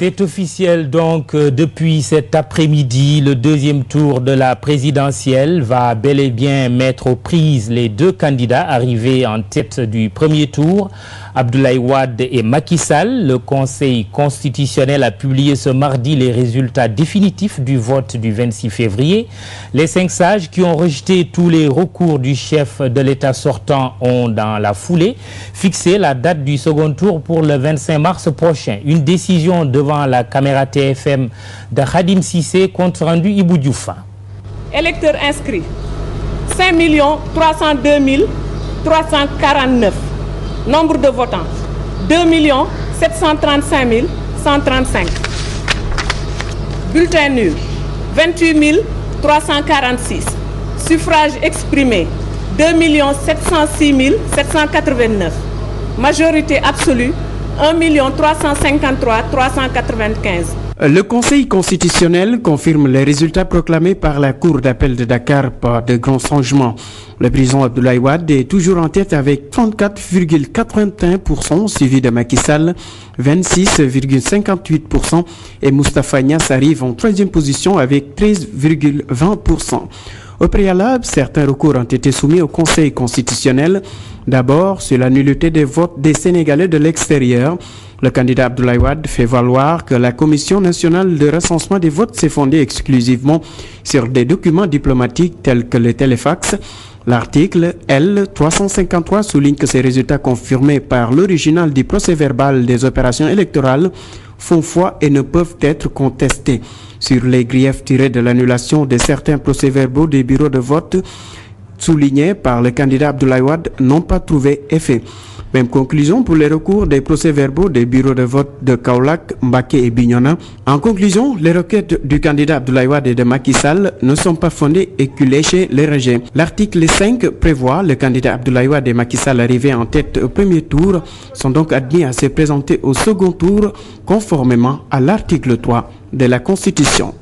C'est officiel donc depuis cet après-midi, le deuxième tour de la présidentielle va bel et bien mettre aux prises les deux candidats arrivés en tête du premier tour, Abdoulaye Wade et Macky Sall. Le Conseil constitutionnel a publié ce mardi les résultats définitifs du vote du 26 février. Les 5 sages qui ont rejeté tous les recours du chef de l'État sortant ont dans la foulée fixé la date du second tour pour le 25 mars prochain. Une décision devant la caméra TFM de Khadim Sissé, compte rendu Ibou Diouf. Électeurs inscrits 5 302 349. Nombre de votants 2 735 135. Bulletin nul 28 346. Suffrage exprimé 2 706 789. Majorité absolue 1 353 395. Le Conseil constitutionnel confirme les résultats proclamés par la Cour d'appel de Dakar par de grands changements. Le président Abdoulaye Wade est toujours en tête avec 34,81%, suivi de Macky Sall, 26,58%, et Moustapha Niasse arrive en troisième position avec 13,20%. Au préalable, certains recours ont été soumis au Conseil constitutionnel. D'abord, sur la nullité des votes des Sénégalais de l'extérieur. Le candidat Abdoulaye Wade fait valoir que la Commission nationale de recensement des votes s'est fondée exclusivement sur des documents diplomatiques tels que le téléfax. L'article L353 souligne que ces résultats confirmés par l'original du procès-verbal des opérations électorales font foi et ne peuvent être contestés. Sur les griefs tirés de l'annulation de certains procès-verbaux des bureaux de vote soulignés par le candidat Abdoulaye Wade n'ont pas trouvé effet. Même conclusion pour les recours des procès-verbaux des bureaux de vote de Kaolack, Mbacké et Bignona. En conclusion, les requêtes du candidat Abdoulaye Wade et de Macky Sall ne sont pas fondées et Culéché les rejets. L'article 5 prévoit le candidat Abdoulaye Wade et Macky Sall arrivés en tête au premier tour sont donc admis à se présenter au second tour conformément à l'article 3 de la Constitution.